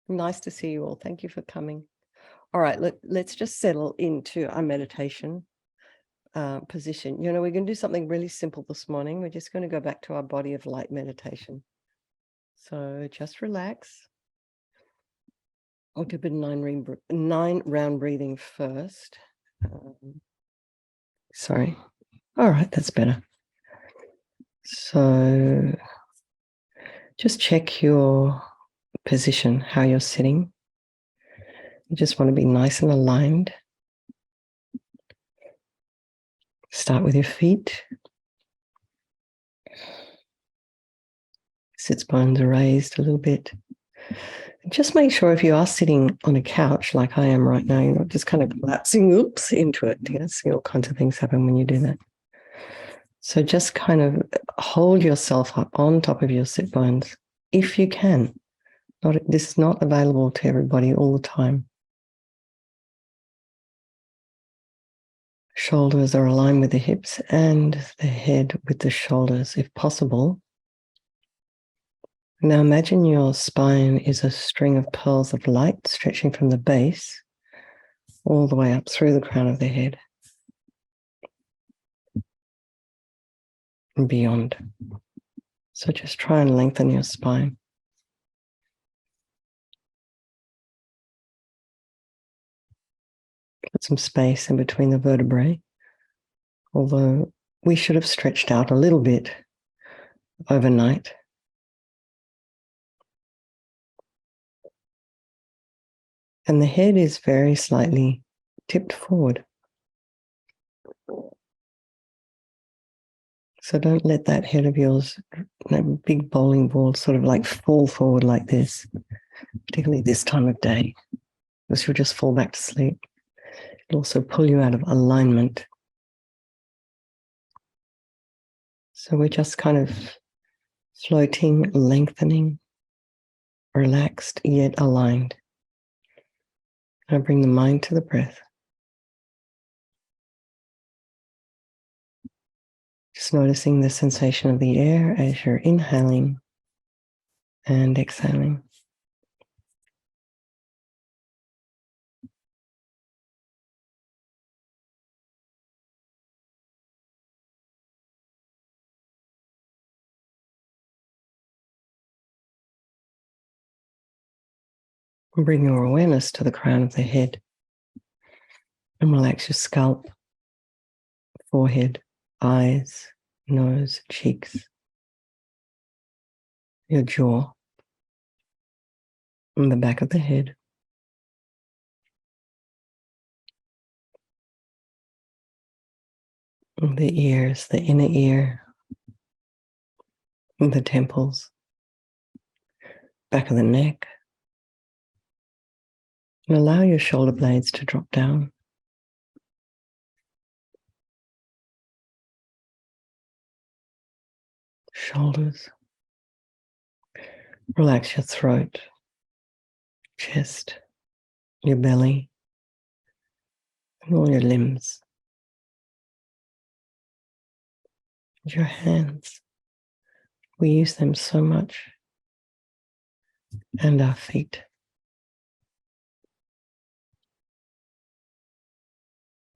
Nice to see you all. Thank you for coming. All right, let's just settle into our meditation position. We're going to do something really simple this morning. We're just going to go back to our body of light meditation. So just relax. I'll do a bit of 9 round breathing first. Sorry. All right, that's better. So just check your position, how you're sitting. You just want to be nice and aligned. Start with your feet. Sits bones are raised a little bit. Just make sure if you are sitting on a couch like I am right now, you're not just kind of collapsing, into it. See all kinds of things happen when you do that. So just kind of hold yourself up on top of your sit bones if you can. This is not available to everybody all the time. Shoulders are aligned with the hips and the head with the shoulders, if possible. Now imagine your spine is a string of pearls of light stretching from the base all the way up through the crown of the head and beyond. So just try and lengthen your spine. Put some space in between the vertebrae, although we should have stretched out a little bit overnight. And the head is very slightly tipped forward. So don't let that head of yours, that big bowling ball, sort of like fall forward like this, particularly this time of day, because you'll just fall back to sleep. It'll also pull you out of alignment. So we're just kind of floating, lengthening, relaxed, yet aligned. Now bring the mind to the breath. Just noticing the sensation of the air as you're inhaling and exhaling. Bring your awareness to the crown of the head and relax your scalp, forehead, eyes, nose, cheeks, your jaw, and the back of the head. The ears, the inner ear, the temples, back of the neck. And allow your shoulder blades to drop down. Shoulders. Relax your throat, chest, your belly, and all your limbs. And your hands. We use them so much. And our feet.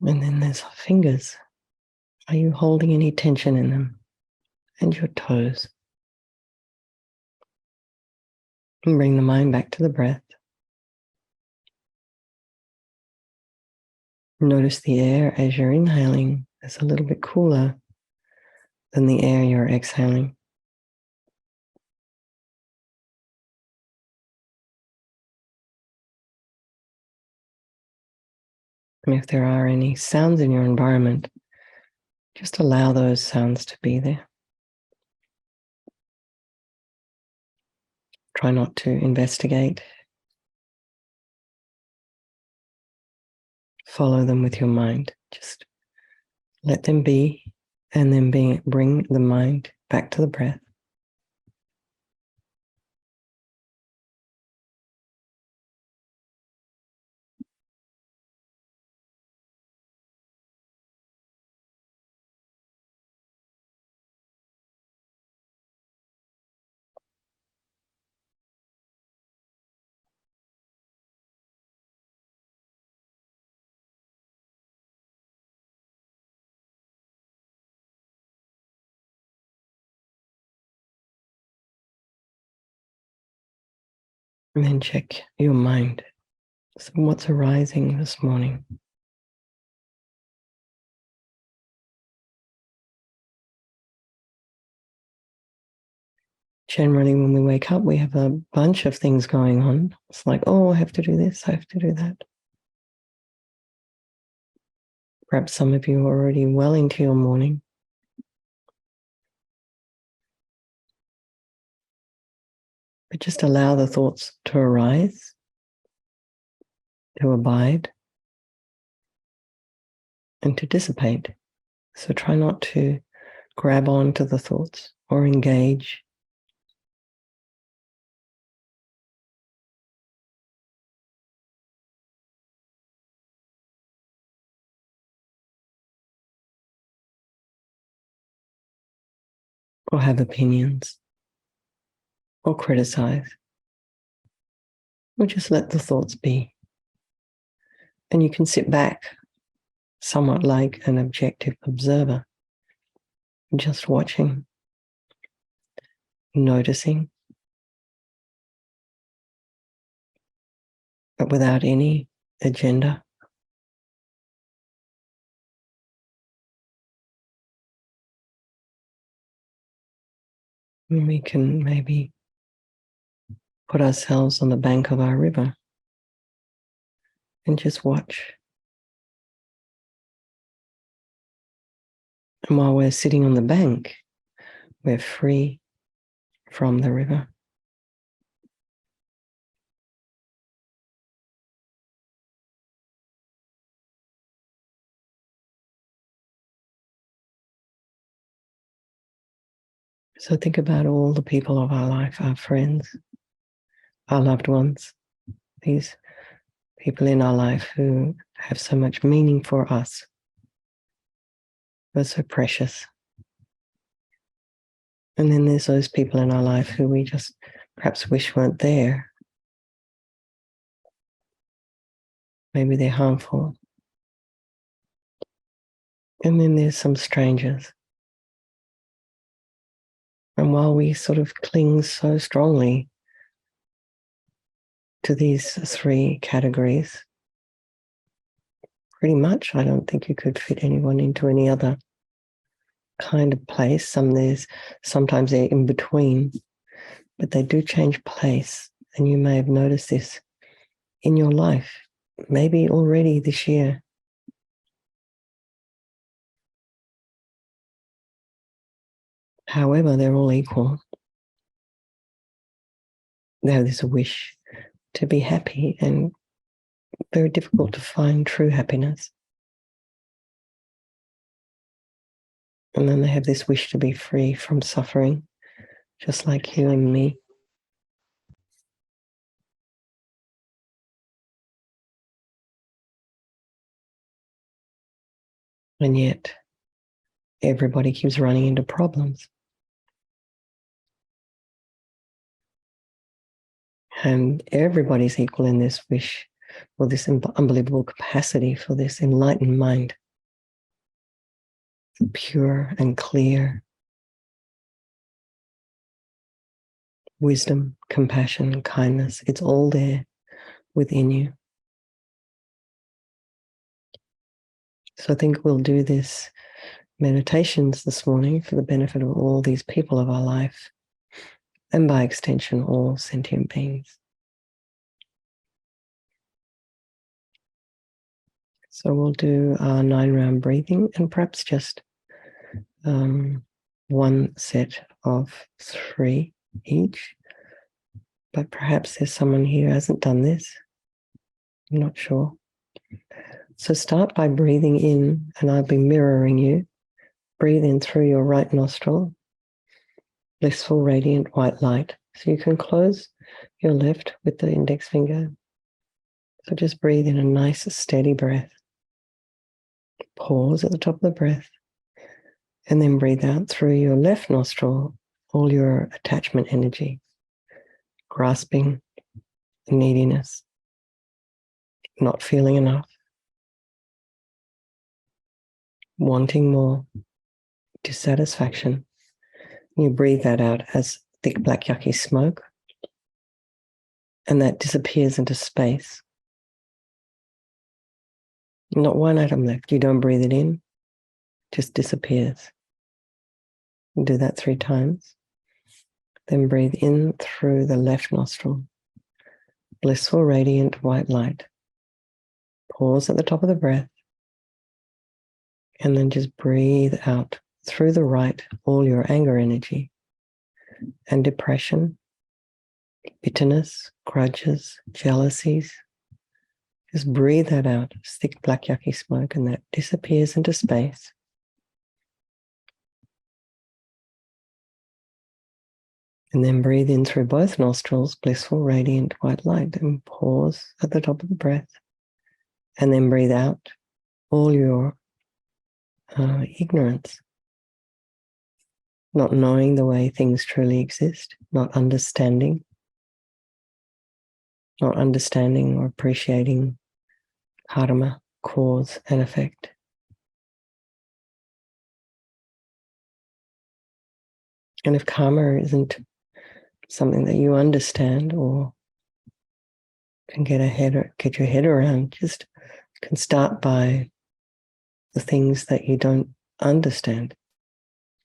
And then there's our fingers. Are you holding any tension in them? And your toes. And bring the mind back to the breath. Notice the air as you're inhaling is a little bit cooler than the air you're exhaling. And if there are any sounds in your environment, just allow those sounds to be there. Try not to investigate. Follow them with your mind. Just let them be, and then bring the mind back to the breath. And then check your mind. So what's arising this morning? Generally, when we wake up, we have a bunch of things going on. It's like, oh, I have to do this, I have to do that. Perhaps some of you are already well into your morning. But just allow the thoughts to arise, to abide, and to dissipate. So try not to grab on to the thoughts or engage. Or have opinions, or criticize, or just let the thoughts be. And you can sit back somewhat like an objective observer, just watching, noticing, but without any agenda. And we can maybe put ourselves on the bank of our river and just watch. And while we're sitting on the bank, we're free from the river. So think about all the people of our life, our friends, our loved ones, these people in our life who have so much meaning for us. They're so precious. And then there's those people in our life who we just perhaps wish weren't there. Maybe they're harmful. And then there's some strangers. And while we sort of cling so strongly to these three categories, pretty much, I don't think you could fit anyone into any other kind of place. Sometimes they're in between, but they do change place. And you may have noticed this in your life, maybe already this year. However, they're all equal. They have this wish to be happy, and very difficult to find true happiness. And then they have this wish to be free from suffering, just like you and me. And yet, everybody keeps running into problems. And everybody's equal in this wish, or this unbelievable capacity for this enlightened mind. Pure and clear. Wisdom, compassion, kindness, it's all there within you. So I think we'll do this meditations this morning for the benefit of all these people of our life, and by extension, all sentient beings. So we'll do our 9-round breathing, and perhaps just one set of 3 each. But perhaps there's someone here who hasn't done this. I'm not sure. So start by breathing in, and I'll be mirroring you. Breathe in through your right nostril, blissful, radiant white light. So you can close your left with the index finger. So just breathe in a nice, steady breath. Pause at the top of the breath, and then breathe out through your left nostril all your attachment energy, grasping, neediness, not feeling enough, wanting more, dissatisfaction. You breathe that out as thick black yucky smoke. And that disappears into space. Not one atom left. You don't breathe it in, just disappears. Do that 3 times. Then breathe in through the left nostril. Blissful, radiant white light. Pause at the top of the breath. And then just breathe out through the right, all your anger energy and depression, bitterness, grudges, jealousies. Just breathe that out, thick black yucky smoke, and that disappears into space. And then breathe in through both nostrils, blissful, radiant white light, and pause at the top of the breath. And then breathe out all your ignorance, not knowing the way things truly exist, not understanding or appreciating karma, cause and effect. And if karma isn't something that you understand or can get your head around, just can start by the things that you don't understand,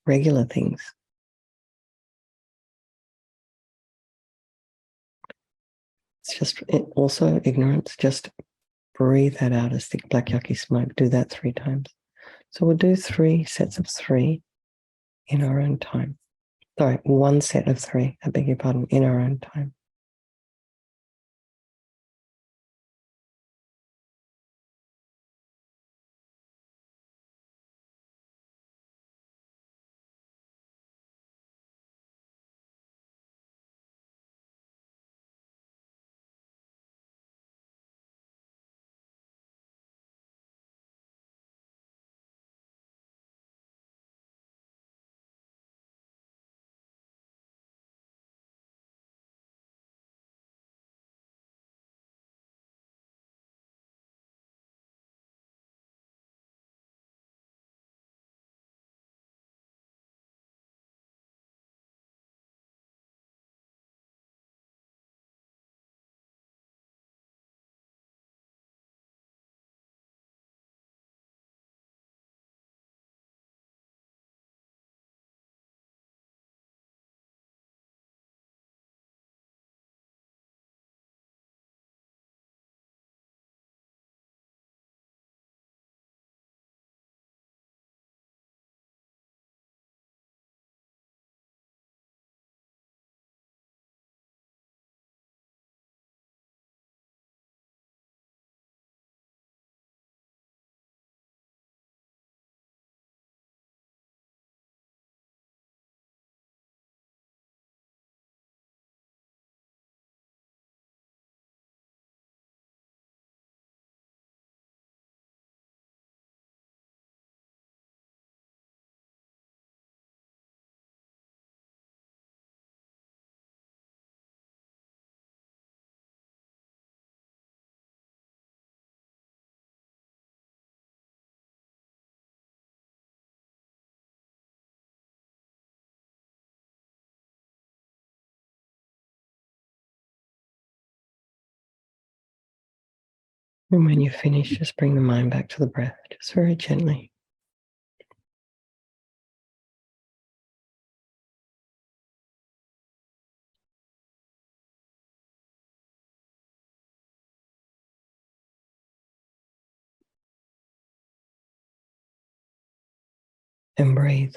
regular things. It's just also ignorance. Just breathe that out as thick black yucky smoke. Do that 3 times. So we'll do 3 sets of 3 in our own time. Sorry, 1 set of 3, I beg your pardon, in our own time. And when you finish, just bring the mind back to the breath, just very gently. And breathe.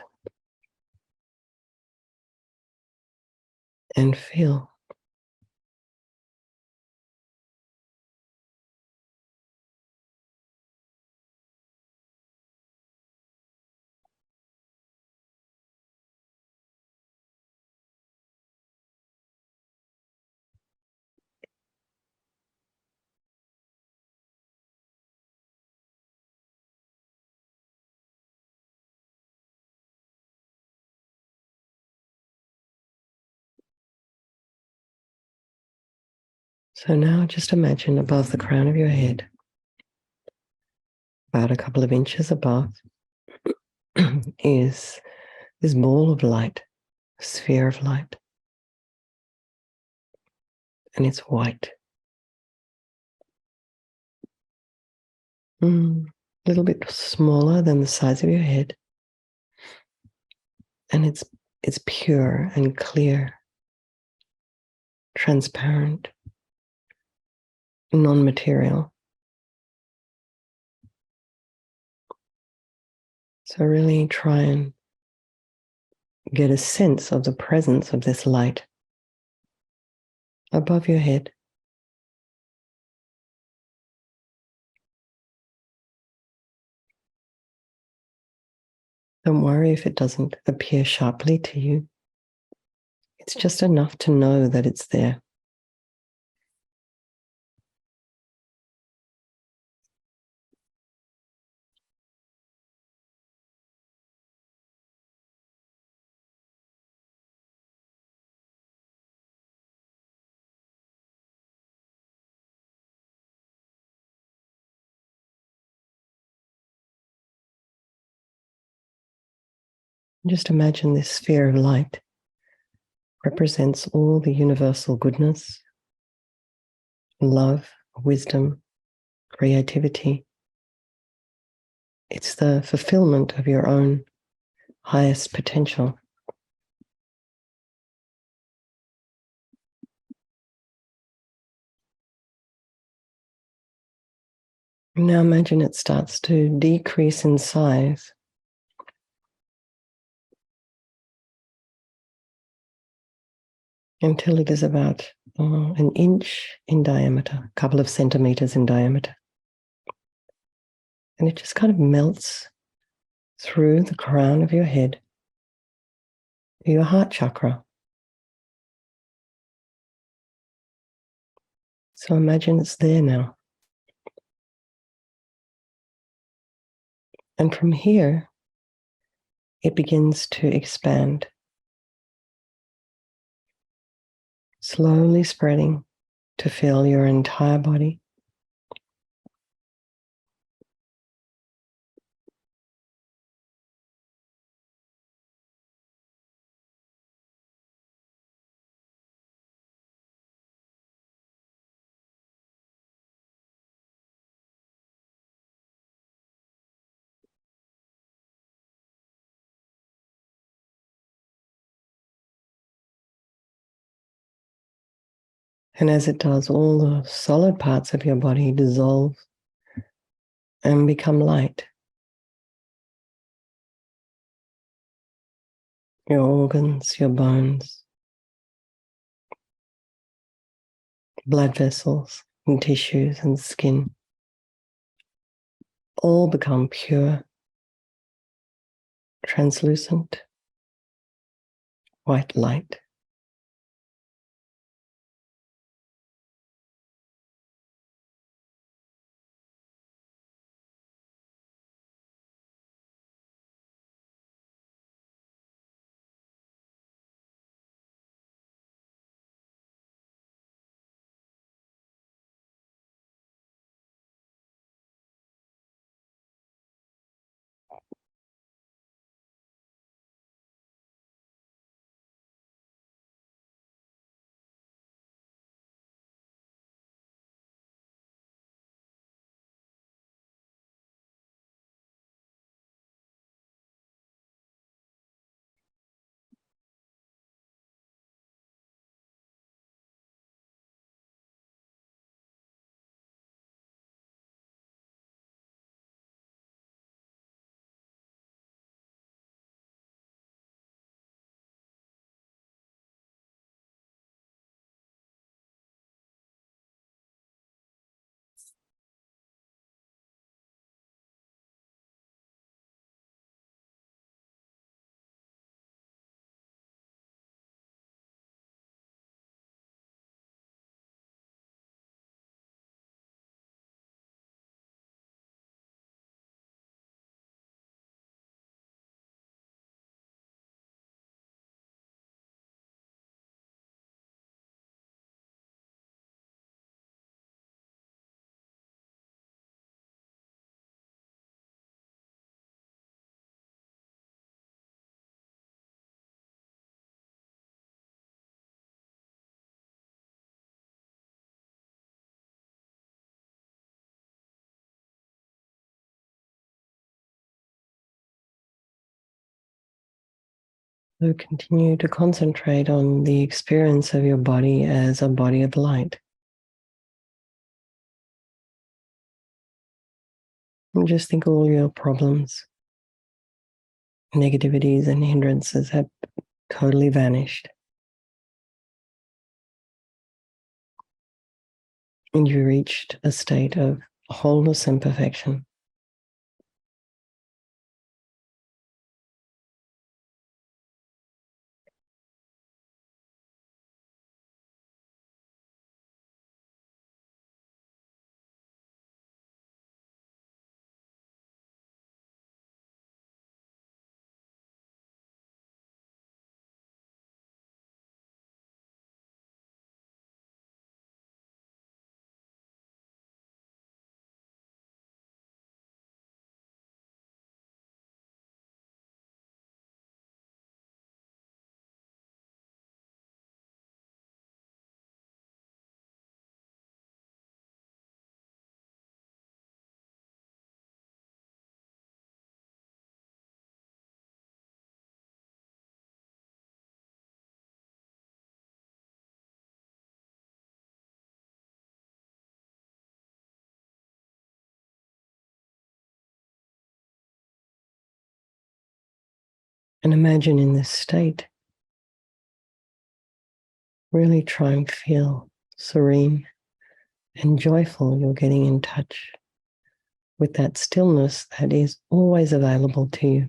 And feel. So now just imagine above the crown of your head, about a couple of inches above, is this ball of light, a sphere of light. and it's white. A little bit smaller than the size of your head. And it's pure and clear, transparent, non-material. So really try and get a sense of the presence of this light above your head. Don't worry if it doesn't appear sharply to you. It's just enough to know that it's there. Just imagine this sphere of light represents all the universal goodness, love, wisdom, creativity. It's the fulfillment of your own highest potential. Now imagine it starts to decrease in size until it is about an inch in diameter, a couple of centimeters in diameter. And it just kind of melts through the crown of your head, your heart chakra. So imagine it's there now. And from here, it begins to expand, slowly spreading to fill your entire body. And as it does, all the solid parts of your body dissolve and become light. Your organs, your bones, blood vessels and tissues and skin all become pure, translucent, white light. So continue to concentrate on the experience of your body as a body of light. And just think all your problems, negativities, and hindrances have totally vanished. And you reached a state of wholeness and perfection. And imagine in this state, really try and feel serene and joyful. You're getting in touch with that stillness that is always available to you.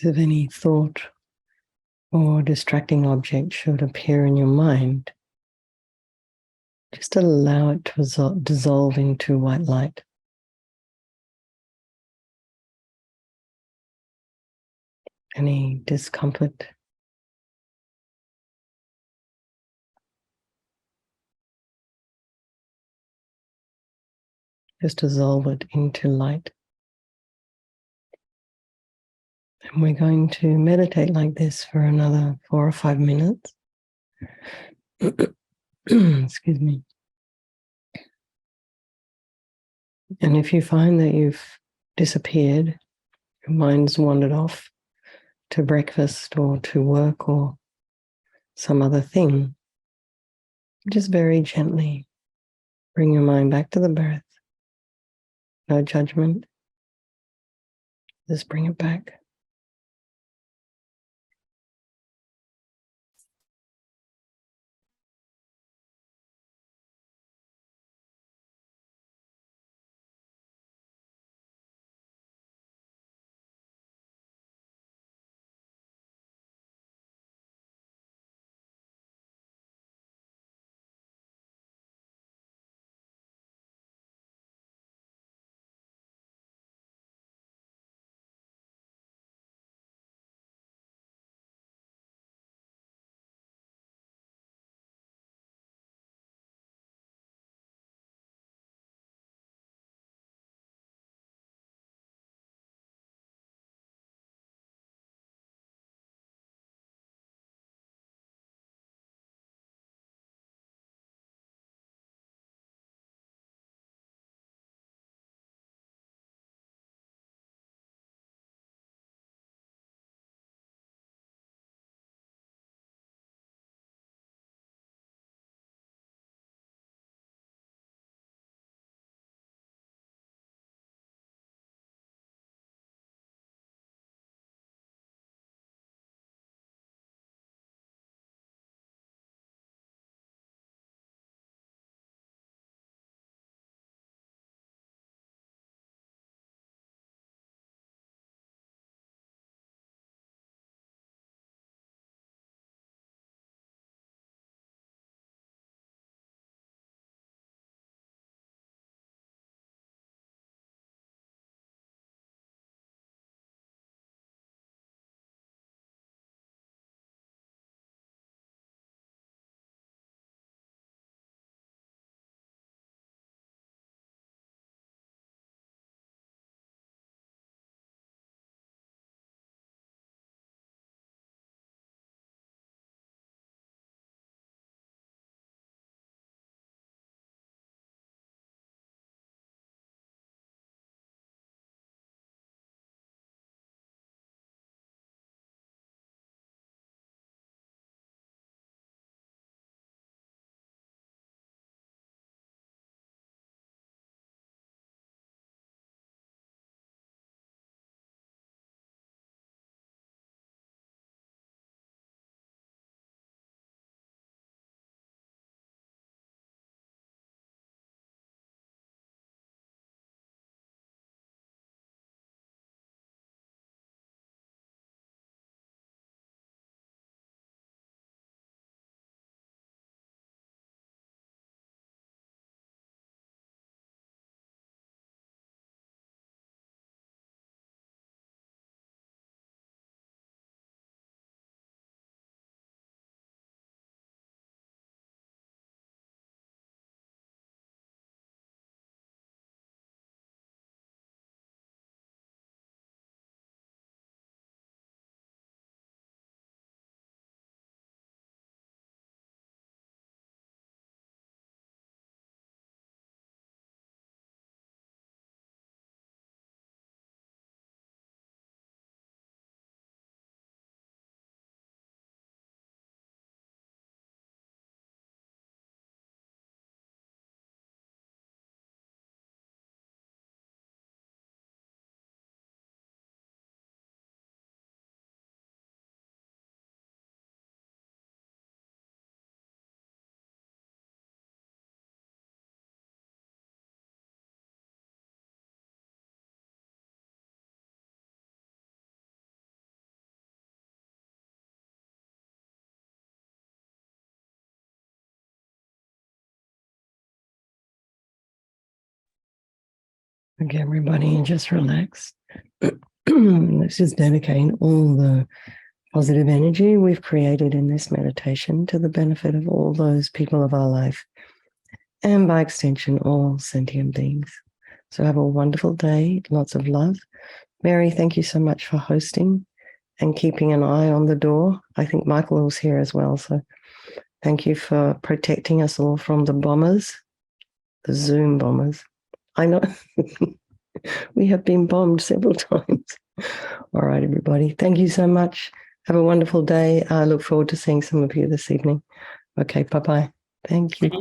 If any thought or distracting object should appear in your mind, just allow it to dissolve into white light. Any discomfort, just dissolve it into light. And we're going to meditate like this for another 4 or 5 minutes. Excuse me. And if you find that you've disappeared, your mind's wandered off to breakfast or to work or some other thing, just very gently bring your mind back to the breath. No judgment. Just bring it back. Okay, everybody, and just relax. Let's just dedicate all the positive energy we've created in this meditation to the benefit of all those people of our life, and by extension, all sentient beings. So have a wonderful day, lots of love. Mary, thank you so much for hosting and keeping an eye on the door. I think Michael was here as well, so thank you for protecting us all from the bombers, the Zoom bombers. I know we have been bombed several times. All right, everybody. Thank you so much. Have a wonderful day. I look forward to seeing some of you this evening. Okay, bye-bye. Thank you.